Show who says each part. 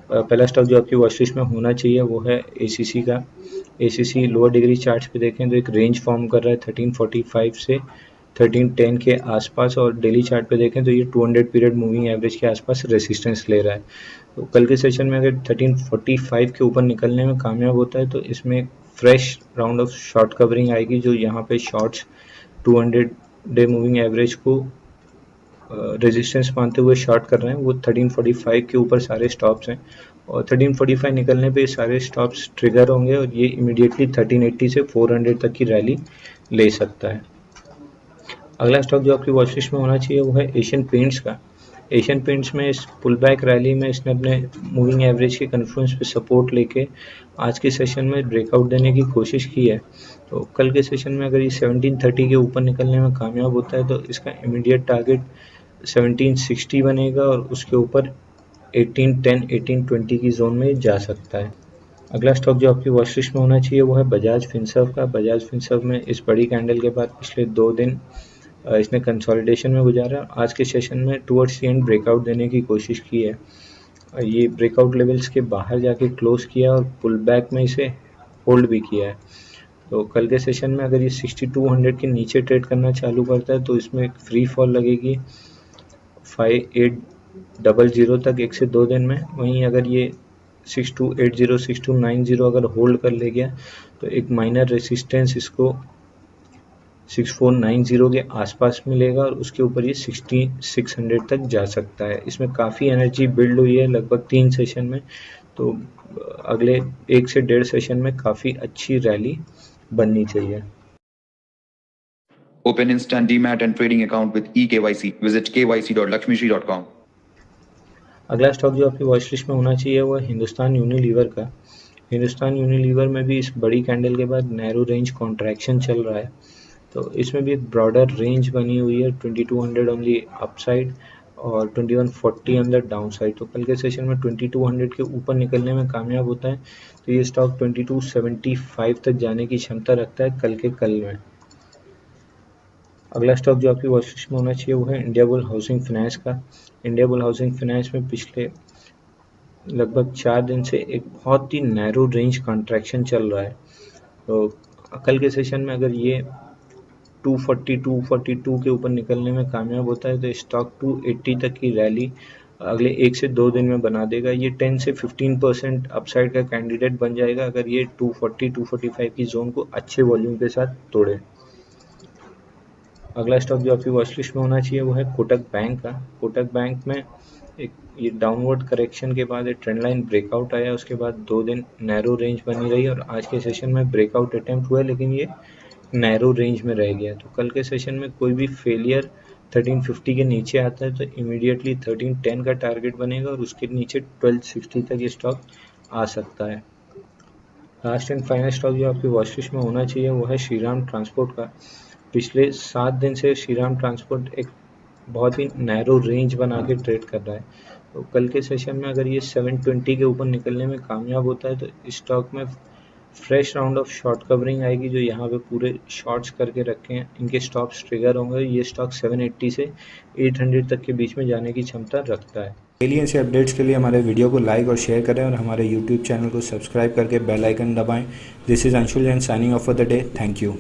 Speaker 1: पहला स्टॉक जो आपकी वॉच लिस्ट में होना चाहिए वो है ACC का। ACC लोअर डिग्री चार्ट्स पे देखें तो एक रेंज फॉर्म कर रहा है 1345 से 1310 के आसपास, और डेली चार्ट पे देखें तो ये 200 पीरियड मूविंग एवरेज के आसपास रेसिस्टेंस ले रहा है। तो कल के सेशन में अगर 1345 के ऊपर निकलने में कामयाब होता है तो इसमें fresh round of short covering आएगी, जो यहाँ पे शॉर्ट्स 200 डे मूविंग एवरेज को रेजिस्टेंस मानते हुए शॉर्ट कर रहे हैं। वो 1345 के ऊपर सारे स्टॉप्स हैं, और 1345 निकलने पे सारे स्टॉप्स ट्रिगर होंगे और ये इमीडिएटली 1380 से 400 तक की रैली ले सकता है। अगला स्टॉक जो आपकी वॉच लिस्ट में होना चाहिए वो है एशियन पेंट्स का। एशियन पेंट्स में इस पुल बैक रैली में इसने अपने मूविंग एवरेज के कन्फ्लुएंस पे सपोर्ट लेके आज के सेशन में ब्रेकआउट देने की कोशिश की है। तो कल के सेशन में अगर ये 1730 के ऊपर निकलने में कामयाब होता है तो इसका इमीडिएट टारगेट 1760 बनेगा और उसके ऊपर 1810 1820 की जोन में जा सकता है। अगला स्टॉक जो आपकी वॉच लिस्ट में होना चाहिए वो है बजाज फिनसर्व का। बजाज फिनसर्व में इस बड़ी कैंडल के बाद पिछले 2 दिन इसने कंसोलिडेशन में गुजारा। आज के सेशन में टुवर्ड्स द एंड ब्रेकआउट देने की कोशिश की है। ये ब्रेकआउट लेवल्स के बाहर जाके क्लोज किया और पुल बैक में इसे होल्ड भी किया है। तो कल के सेशन में अगर ये 6200 के नीचे ट्रेड करना चालू करता है तो इसमें एक फ्री फॉल लगेगी 5800 तक 1 से 2 दिन में। वहीं अगर ये 6280 6290 अगर होल्ड कर ले गया तो एक माइनर रेसिस्टेंस इसको 6490 के आसपास मिलेगा और उसके ऊपर ये 6600 तक जा सकता है। इसमें काफ़ी एनर्जी बिल्ड हुई है लगभग 3 सेशन में, तो अगले 1 से 1.5 सेशन में काफ़ी अच्छी रैली बननी चाहिए।
Speaker 2: Open instant demat and trading account with eKYC. Visit kyc.lakshmishree.com.
Speaker 1: अगला स्टॉक जो आपकी वॉच लिस्ट में होना चाहिए वो है हिंदुस्तान यूनिलीवर का। हिंदुस्तान यूनिलीवर में भी इस बड़ी कैंडल के बाद नैरो रेंज कॉन्ट्रैक्शन चल रहा है, तो इसमें भी एक ब्रॉडर रेंज बनी हुई है 2200 ऑन दी अपसाइड और 2140 ऑन द डाउन साइड। तो कल के सेशन में 2200 के ऊपर निकलने में कामयाब होता है तो ये स्टॉक 2275 तक जाने की क्षमता रखता है कल में। अगला स्टॉक जो आपकी वॉच लिस्ट में होना चाहिए वो है इंडिया बुल हाउसिंग फाइनेंस का। इंडिया बुल हाउसिंग फाइनेंस में पिछले लगभग 4 दिन से एक बहुत ही नैरो रेंज कॉन्ट्रैक्शन चल रहा है। तो कल के सेशन में अगर ये 242 के ऊपर निकलने में कामयाब होता है तो स्टॉक 280 तक की रैली अगले 1 से 2 दिन में बना देगा। ये 10 से 15% अपसाइड का कैंडिडेट बन जाएगा अगर ये 240-245 की जोन को अच्छे वॉल्यूम के साथ तोड़े। अगला स्टॉक जो आपकी वॉच लिस्ट में होना चाहिए वो है कोटक बैंक का। कोटक बैंक में एक ये डाउनवर्ड करेक्शन के बाद एक ट्रेंड लाइन ब्रेकआउट आया, उसके बाद 2 दिन नैरो रेंज बनी रही और आज के सेशन में ब्रेकआउट अटेम्प्ट हुआ लेकिन ये नैरो रेंज में रह गया। तो कल के सेशन में कोई भी फेलियर 1350 के नीचे आता है तो इमीडिएटली 1310 का टारगेट बनेगा और उसके नीचे 1260 तक ये स्टॉक आ सकता है। लास्ट एंड फाइनल स्टॉक जो आपकी वॉच लिस्ट में होना चाहिए वो है श्रीराम ट्रांसपोर्ट का। पिछले 7 दिन से श्रीराम ट्रांसपोर्ट एक बहुत ही नैरो रेंज बना के ट्रेड कर रहा है। तो कल के सेशन में अगर ये 720 के ऊपर निकलने में कामयाब होता है तो स्टॉक में fresh round of short covering आएगी, जो यहाँ पे पूरे शॉर्ट्स करके रखे हैं इनके स्टॉप्स ट्रिगर होंगे। ये स्टॉक 780 से 800 तक के बीच में जाने की क्षमता रखता है। डेली ऐसे अपडेट्स के लिए हमारे वीडियो को लाइक और शेयर करें और हमारे यूट्यूब चैनल को सब्सक्राइब करके बेल आइकन दबाएं। This is Anshul Jain signing off for the day. Thank you.